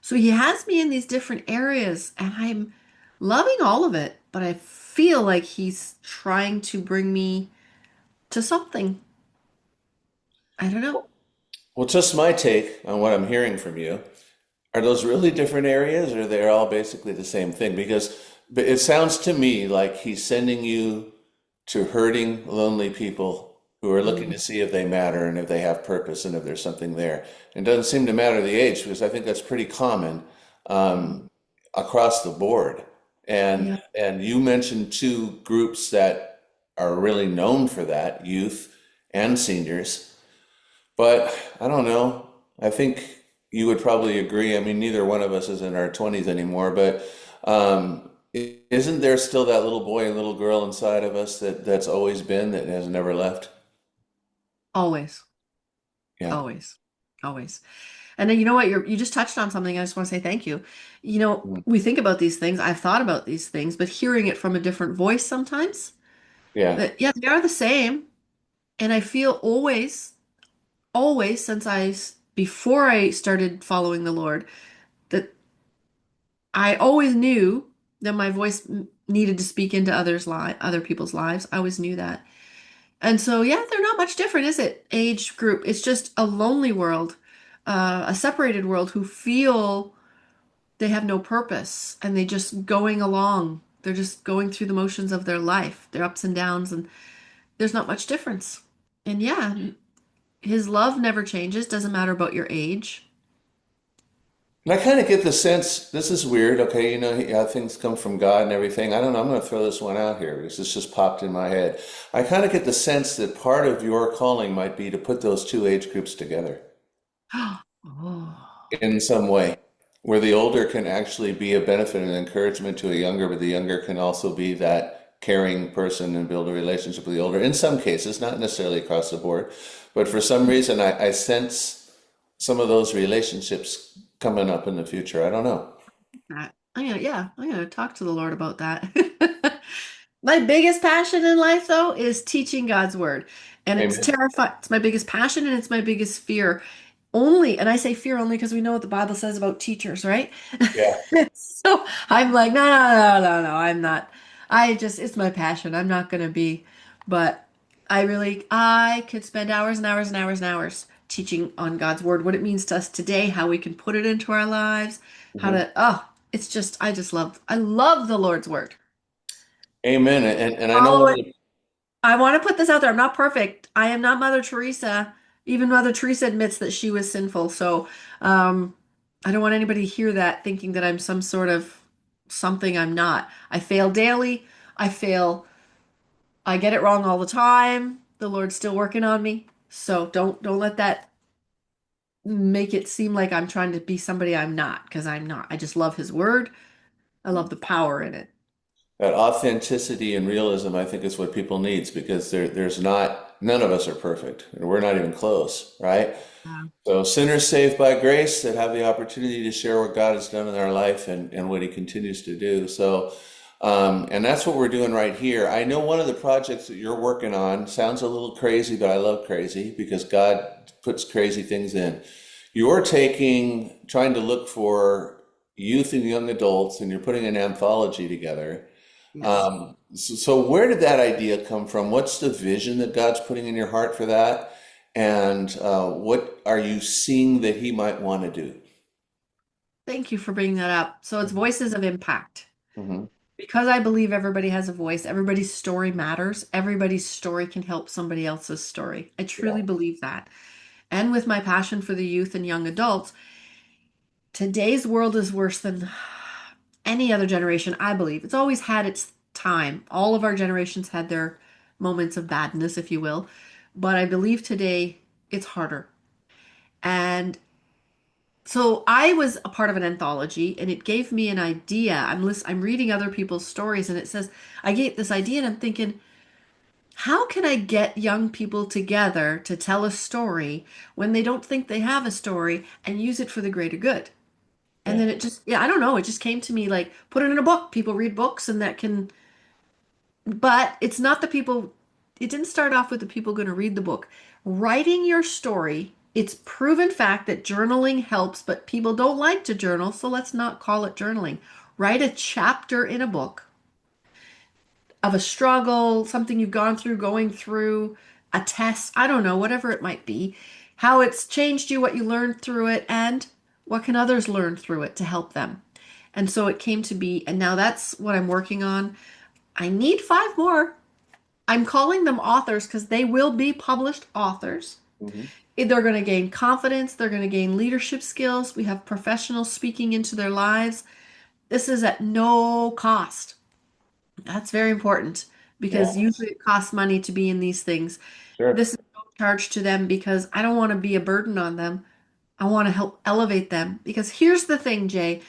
So he has me in these different areas and I'm loving all of it, but I feel like he's trying to bring me to something. I don't know.
Well, just my take on what I'm hearing from you. Are those really different areas, or they're all basically the same thing? Because but it sounds to me like he's sending you to hurting, lonely people who are looking
Mm,
to see if they matter and if they have purpose and if there's something there. It doesn't seem to matter the age because I think that's pretty common
mm,
across the board.
yeah.
And you mentioned two groups that are really known for that, youth and seniors. But I don't know. I think you would probably agree. I mean, neither one of us is in our 20s anymore, but isn't there still that little boy and little girl inside of us that's always been, that has never left?
Always,
Yeah.
always, always. And then you know what? You just touched on something. I just want to say thank you.
Mm.
We think about these things. I've thought about these things, but hearing it from a different voice sometimes,
Yeah.
that yeah, they are the same. And I feel always since before I started following the Lord, that I always knew that my voice needed to speak into other people's lives. I always knew that. And so, yeah, they're not much different, is it? Age group. It's just a lonely world, a separated world who feel they have no purpose and they just going along. They're just going through the motions of their life, their ups and downs, and there's not much difference. And yeah, his love never changes, doesn't matter about your age.
And I kind of get the sense, this is weird, okay, how things come from God and everything. I don't know, I'm going to throw this one out here because this just popped in my head. I kind of get the sense that part of your calling might be to put those two age groups together
Oh,
in some way, where the older can actually be a benefit and encouragement to a younger, but the younger can also be that caring person and build a relationship with the older. In some cases, not necessarily across the board, but for some reason, I sense some of those relationships coming up in the future. I don't know.
I'm gonna talk to the Lord about that. My biggest passion in life, though, is teaching God's word. And it's
Amen.
terrifying. It's my biggest passion and it's my biggest fear. And I say fear only because we know what the Bible says about teachers, right?
Yeah.
So I'm like, no, no, no, no, no, I'm not. It's my passion. I'm not gonna be, but I could spend hours and hours and hours and hours teaching on God's word, what it means to us today, how we can put it into our lives,
Mhm.
I love the Lord's word.
Amen. And I know
Follow
one of
it.
the,
I want to put this out there. I'm not perfect. I am not Mother Teresa. Even Mother Teresa admits that she was sinful. So, um, I don't want anybody to hear that thinking that I'm some sort of something I'm not. I fail daily. I fail. I get it wrong all the time. The Lord's still working on me. So don't let that make it seem like I'm trying to be somebody I'm not, because I'm not. I just love his word. I love the power in it.
that authenticity and realism, I think, is what people needs because there's not. none of us are perfect. We're not even close, right?
Yeah.
So sinners saved by grace that have the opportunity to share what God has done in our life and what he continues to do. So, and that's what we're doing right here. I know one of the projects that you're working on sounds a little crazy, but I love crazy because God puts crazy things in. You're trying to look for youth and young adults, and you're putting an anthology together.
Yes.
So where did that idea come from? What's the vision that God's putting in your heart for that? And what are you seeing that He might want to do?
Thank you for bringing that up. So it's voices of impact.
Hmm.
Because I believe everybody has a voice, everybody's story matters. Everybody's story can help somebody else's story. I
Yeah.
truly believe that. And with my passion for the youth and young adults, today's world is worse than any other generation, I believe. It's always had its time. All of our generations had their moments of badness, if you will. But I believe today it's harder. And so I was a part of an anthology and it gave me an idea. I'm reading other people's stories and it says I get this idea and I'm thinking, how can I get young people together to tell a story when they don't think they have a story and use it for the greater good? And
Yeah.
then it just, yeah, I don't know, it just came to me like put it in a book. People read books and that can, but it's not the people, it didn't start off with the people going to read the book. Writing your story, it's proven fact that journaling helps, but people don't like to journal, so let's not call it journaling. Write a chapter in a book of a struggle, something you've gone through, going through, a test, I don't know, whatever it might be, how it's changed you, what you learned through it, and what can others learn through it to help them. And so it came to be, and now that's what I'm working on. I need five more. I'm calling them authors because they will be published authors.
Hmm.
They're going to gain confidence, they're going to gain leadership skills. We have professionals speaking into their lives. This is at no cost. That's very important
Yeah.
because usually it costs money to be in these things.
Sure.
This is no charge to them because I don't want to be a burden on them. I want to help elevate them. Because here's the thing, Jay,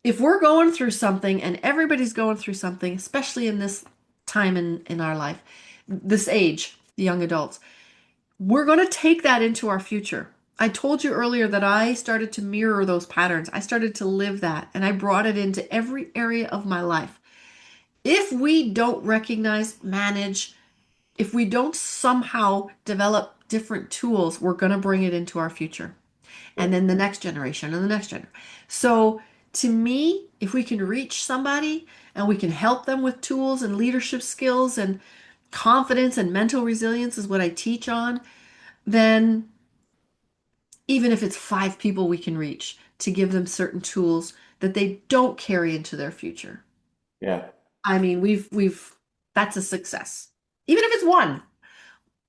if we're going through something and everybody's going through something, especially in this time in our life, this age, the young adults, we're going to take that into our future. I told you earlier that I started to mirror those patterns. I started to live that and I brought it into every area of my life. If we don't recognize, manage, if we don't somehow develop different tools, we're going to bring it into our future. And
Sure.
then the next generation and the next generation. So to me, if we can reach somebody and we can help them with tools and leadership skills and confidence and mental resilience is what I teach on, then even if it's five people we can reach to give them certain tools that they don't carry into their future.
Yeah.
I mean, we've that's a success. Even if it's one,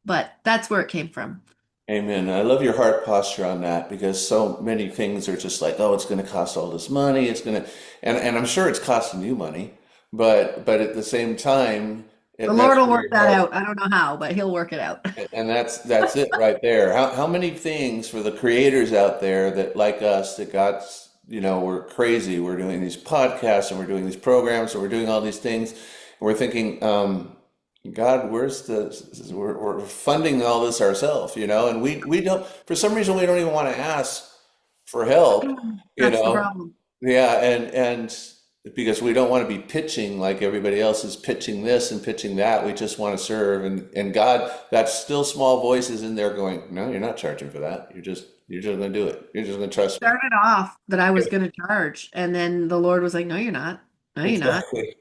but that's where it came from.
Amen. I love your heart posture on that because so many things are just like, oh, it's going to cost all this money. It's going to, and I'm sure it's costing you money, but at the same time,
The
that's
Lord will
where
work
your
that
heart.
out. I don't know how, but he'll work it out.
And that's it right there. How many things for the creators out there that like us that God's, we're crazy. We're doing these podcasts and we're doing these programs and we're doing all these things. And we're thinking, God, we're funding all this ourselves, and we don't, for some reason, we don't even want to ask for help, you
That's the
know?
problem.
Yeah, and because we don't want to be pitching like everybody else is pitching this and pitching that. We just want to serve and God, that still small voice is in there going, no, you're not charging for that. You're just gonna do it. You're just gonna trust me.
Started off that I was going to charge, and then the Lord was like, "No, you're not. No, you're not."
Exactly.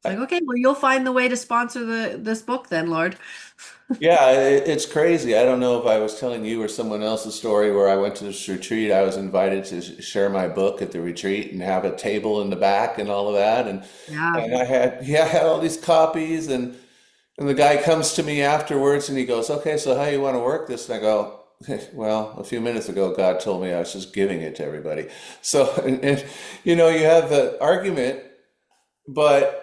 It's like, okay, well, you'll find the way to sponsor this book then, Lord.
Yeah, it's crazy. I don't know if I was telling you or someone else a story where I went to this retreat. I was invited to share my book at the retreat and have a table in the back and all of that. And
Yeah.
and I had all these copies and the guy comes to me afterwards and he goes, "Okay, so how you want to work this?" And I go, "Well, a few minutes ago, God told me I was just giving it to everybody." So, you have the argument, but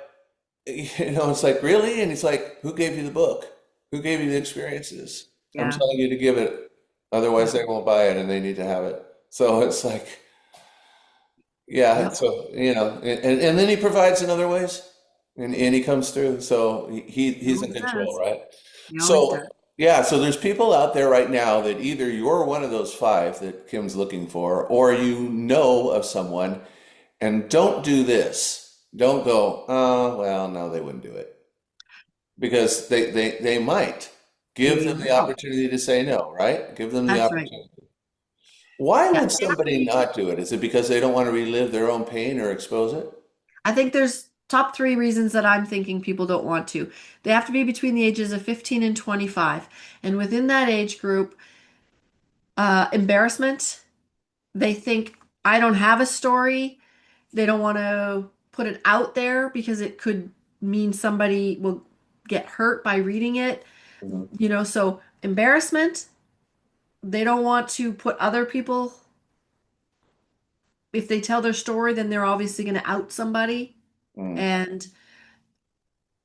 it's like, really? And he's like, who gave you the book? Who gave you the experiences? I'm
Yeah.
telling you to give it. Otherwise,
Yeah.
they won't buy it and they need to have it. So it's like, yeah.
Yep.
So, and then he provides in other ways and he comes through. So he's
He
in
always
control,
does.
right?
He always
So
does.
Yeah, so there's people out there right now that either you're one of those five that Kim's looking for, or you know of someone, and don't do this. Don't go, oh, well, no, they wouldn't do it. Because they might. Give
They
them the
will.
opportunity to say no, right? Give them the
That's right.
opportunity. Why
Yeah,
would
they have to
somebody
be.
not do it? Is it because they don't want to relive their own pain or expose it?
I think there's top three reasons that I'm thinking people don't want to. They have to be between the ages of 15 and 25. And within that age group, embarrassment, they think I don't have a story. They don't want to put it out there because it could mean somebody will get hurt by reading it.
Mhm.
So embarrassment, they don't want to put other people, if they tell their story, then they're obviously going to out somebody.
Mm.
And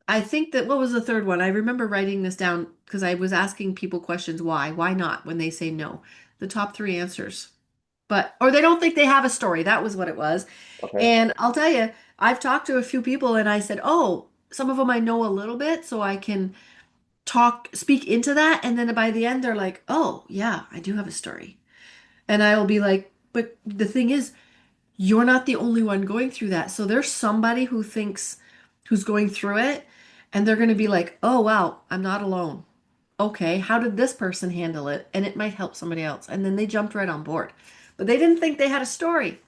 I think that what was the third one? I remember writing this down because I was asking people questions why? Why not when they say no? The top three answers. Or they don't think they have a story. That was what it was.
Okay.
And I'll tell you, I've talked to a few people and I said, "Oh, some of them I know a little bit so I can speak into that." And then by the end they're like, "Oh, yeah, I do have a story." And I will be like, "But the thing is, you're not the only one going through that. So there's somebody who's going through it, and they're going to be like, oh, wow, I'm not alone. Okay, how did this person handle it? And it might help somebody else." And then they jumped right on board. But they didn't think they had a story.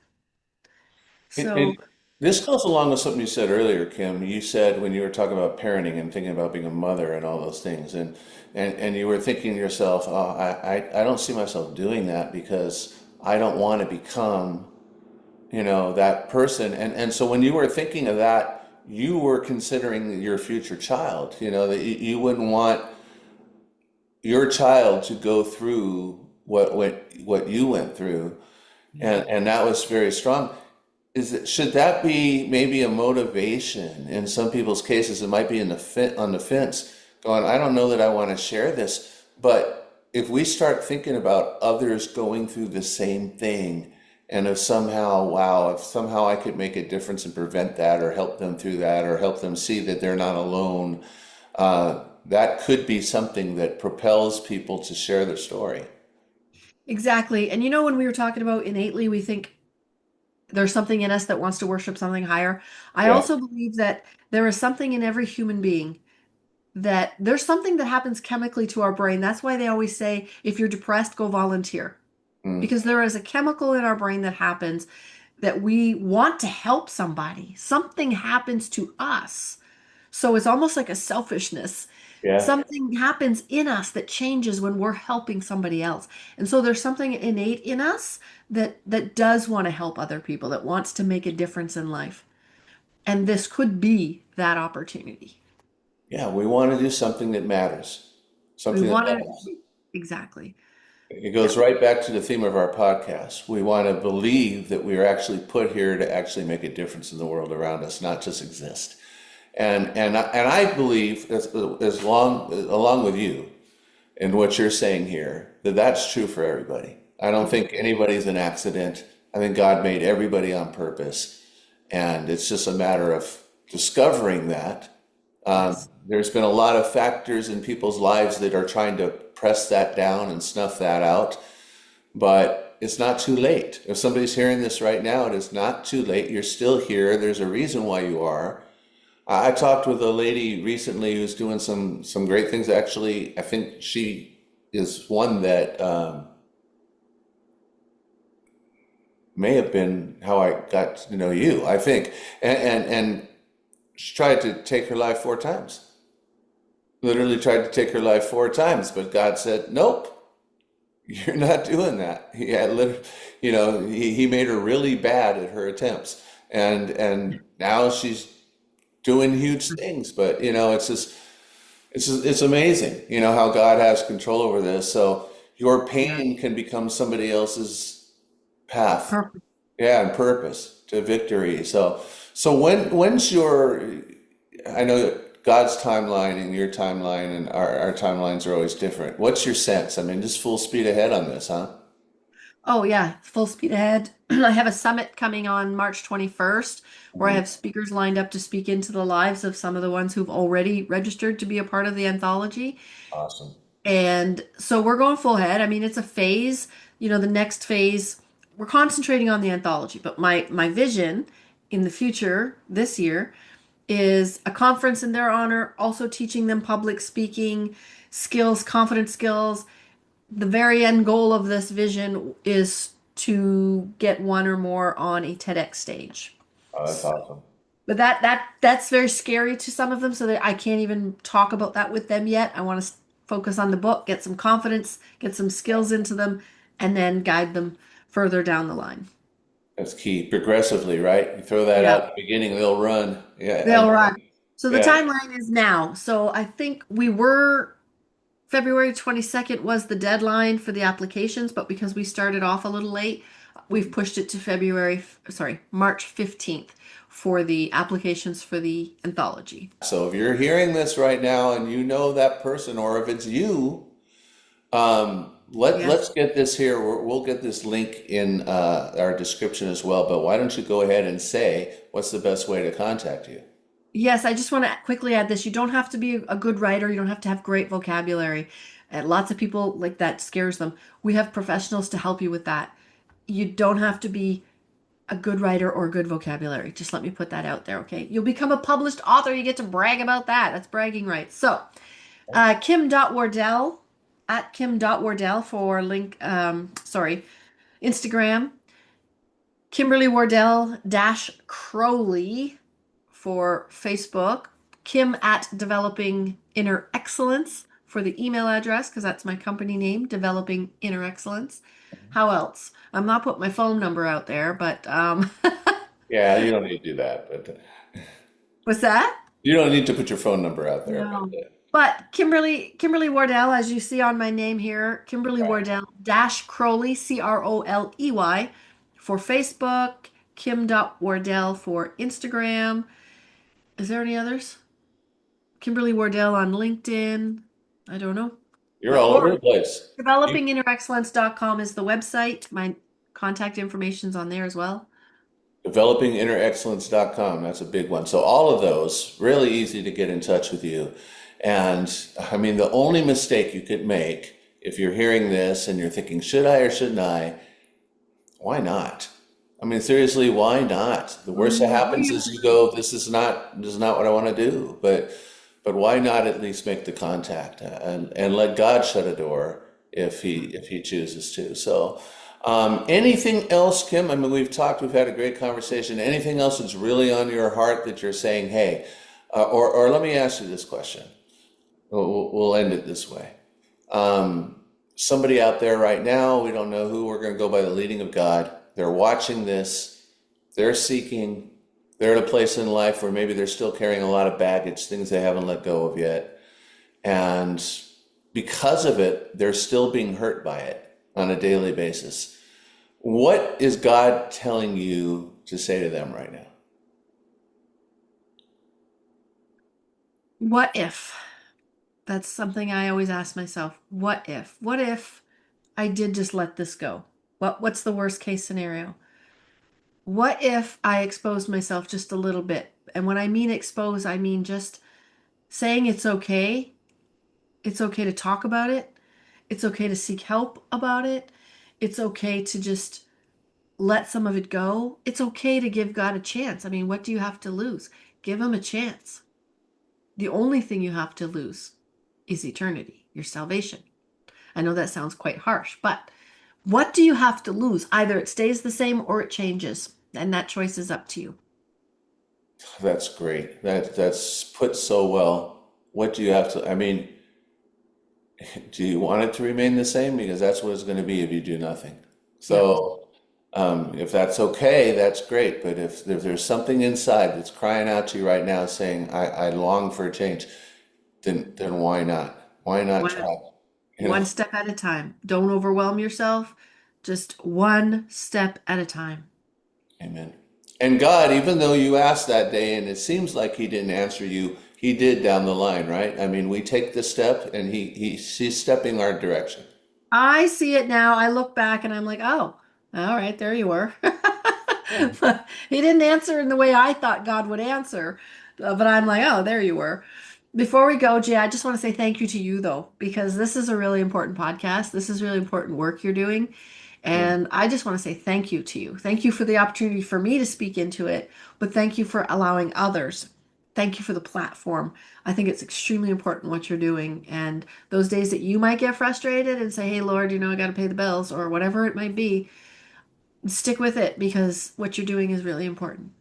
And
So,
this goes along with something you said earlier, Kim. You said when you were talking about parenting and thinking about being a mother and all those things, and you were thinking to yourself, oh, I don't see myself doing that because I don't want to become, that person. And so when you were thinking of that, you were considering your future child, that you wouldn't want your child to go through what you went through,
yeah.
and that was very strong. Should that be maybe a motivation? In some people's cases, it might be on the fence, going, I don't know that I want to share this. But if we start thinking about others going through the same thing, and if somehow, wow, if somehow I could make a difference and prevent that, or help them through that, or help them see that they're not alone, that could be something that propels people to share their story.
Exactly. And when we were talking about innately, we think there's something in us that wants to worship something higher. I
Yeah.
also believe that there is something in every human being, that there's something that happens chemically to our brain. That's why they always say, if you're depressed, go volunteer.
Mm.
Because there is a chemical in our brain that happens that we want to help somebody. Something happens to us. So it's almost like a selfishness.
Yeah.
Something happens in us that changes when we're helping somebody else. And so there's something innate in us that does want to help other people, that wants to make a difference in life. And this could be that opportunity.
Yeah, we want to do something that matters,
We
something that
want
matters.
to, exactly.
It
Yeah.
goes right back to the theme of our podcast. We want to believe that we are actually put here to actually make a difference in the world around us, not just exist. And I believe, as long along with you and what you're saying here, that that's true for everybody. I don't think anybody's an accident. I think God made everybody on purpose, and it's just a matter of discovering that.
Yes.
There's been a lot of factors in people's lives that are trying to press that down and snuff that out, but it's not too late. If somebody's hearing this right now, it is not too late. You're still here. There's a reason why you are. I talked with a lady recently who's doing some great things. Actually, I think she is one that may have been how I got to know you, I think. And she tried to take her life 4 times. Literally tried to take her life 4 times, but God said, "Nope, you're not doing that." He had, he made her really bad at her attempts, and now she's doing huge things. But it's amazing, how God has control over this. So your
Yeah.
pain can become somebody else's path,
Perfect.
yeah, and purpose to victory. So when's your? I know that God's timeline and your timeline and our timelines are always different. What's your sense? I mean, just full speed ahead on this, huh?
Oh, yeah, full speed ahead. I have a summit coming on March 21st where I
Mhm.
have speakers lined up to speak into the lives of some of the ones who've already registered to be a part of the anthology.
Awesome.
And so we're going full head. I mean, it's a phase. The next phase, we're concentrating on the anthology, but my vision in the future this year is a conference in their honor, also teaching them public speaking skills, confidence skills. The very end goal of this vision is to get one or more on a TEDx stage.
Oh, that's awesome.
But that's very scary to some of them, so that I can't even talk about that with them yet. I want to focus on the book, get some confidence, get some skills into them, and then guide them further down the line.
That's key. Progressively, right? You throw that
Yeah.
out at the beginning, they'll run. Yeah,
They'll run. So the
yeah.
timeline is now. So I think we were February 22nd was the deadline for the applications, but because we started off a little late, we've pushed it to March 15th for the applications for the anthology.
So if you're hearing this right now and you know that person, or if it's you,
Yes.
let's get this here. We'll get this link in our description as well. But why don't you go ahead and say what's the best way to contact you?
Yes, I just want to quickly add this. You don't have to be a good writer. You don't have to have great vocabulary. Lots of people like that scares them. We have professionals to help you with that. You don't have to be a good writer or good vocabulary. Just let me put that out there, okay? You'll become a published author. You get to brag about that. That's bragging rights. So, Kim.Wardell at Kim.Wardell for Instagram. Kimberly Wardell-Croley for Facebook. Kim at Developing Inner Excellence for the email address, because that's my company name, Developing Inner Excellence. How else? I'm not putting my phone number out there, but
Yeah, you don't need to do that, but
what's that?
you don't need to put your phone number out there.
No. But Kimberly Wardell, as you see on my name here, Kimberly Wardell dash Crowley, Croley, for Facebook, Kim.Wardell for Instagram. Is there any others? Kimberly Wardell on LinkedIn. I don't know.
You're all over
Or
the place.
developinginnerexcellence.com is the website. My contact information's on there as well.
Developinginnerexcellence.com. That's a big one. So all of those, really easy to get in touch with you. And I mean, the only mistake you could make if you're hearing this and you're thinking, should I or shouldn't I? Why not? I mean, seriously, why not? The worst that happens is you go, this is not what I want to do. But why not at least make the contact and let God shut a door if he chooses to. So, anything else, Kim? I mean, we've had a great conversation. Anything else that's really on your heart that you're saying, hey, or let me ask you this question. We'll end it this way. Somebody out there right now, we don't know who, we're going to go by the leading of God. They're watching this, they're seeking, they're at a place in life where maybe they're still carrying a lot of baggage, things they haven't let go of yet. And because of it, they're still being hurt by it on a daily basis. What is God telling you to say to them right now?
What if? That's something I always ask myself. What if? What if I did just let this go? What's the worst case scenario? What if I exposed myself just a little bit? And when I mean expose, I mean just saying it's okay. It's okay to talk about it. It's okay to seek help about it. It's okay to just let some of it go. It's okay to give God a chance. I mean, what do you have to lose? Give him a chance. The only thing you have to lose is eternity, your salvation. I know that sounds quite harsh, but what do you have to lose? Either it stays the same or it changes, and that choice is up to you.
That's great. That's put so well. What do you have to, I mean, do you want it to remain the same? Because that's what it's going to be if you do nothing.
Yeah.
So, if that's okay, that's great. But if there's something inside that's crying out to you right now saying, I long for a change, then why not? Why not
One,
try? You know,
one step at a time. Don't overwhelm yourself. Just one step at a time.
amen. And God, even though you asked that day and it seems like he didn't answer you, he did down the line, right? I mean, we take the step and he's stepping our direction.
I see it now. I look back and I'm like, oh, all right, there you were. He didn't answer in the way I thought God would answer, but I'm like, oh, there you were. Before we go, Jay, I just want to say thank you to you, though, because this is a really important podcast. This is really important work you're doing.
Yeah.
And I just want to say thank you to you. Thank you for the opportunity for me to speak into it, but thank you for allowing others. Thank you for the platform. I think it's extremely important what you're doing. And those days that you might get frustrated and say, hey, Lord, I got to pay the bills or whatever it might be, stick with it because what you're doing is really important.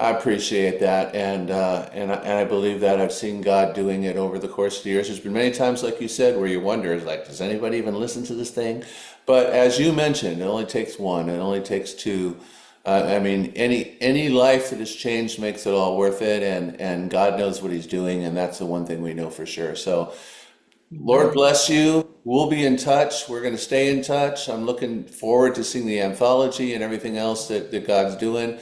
I appreciate that, and I believe that I've seen God doing it over the course of the years. There's been many times, like you said, where you wonder, is like, does anybody even listen to this thing? But as you mentioned, it only takes one, it only takes two. I mean, any life that is changed makes it all worth it, and God knows what He's doing, and that's the one thing we know for sure. So, Lord
Amen.
bless you. We'll be in touch. We're going to stay in touch. I'm looking forward to seeing the anthology and everything else that God's doing.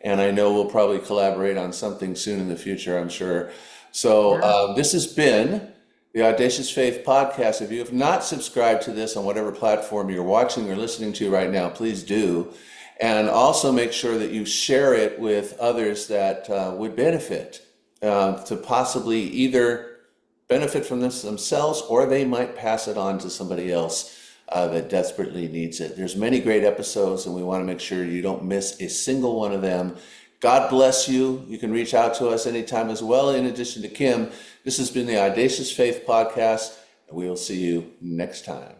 And I know we'll probably collaborate on something soon in the future, I'm sure. So
Yeah.
this has been the Audacious Faith podcast. If you have not subscribed to this on whatever platform you're watching or listening to right now, please do. And also make sure that you share it with others that would benefit to possibly either benefit from this themselves, or they might pass it on to somebody else that desperately needs it. There's many great episodes, and we want to make sure you don't miss a single one of them. God bless you. You can reach out to us anytime as well. In addition to Kim, this has been the Audacious Faith Podcast, and we will see you next time.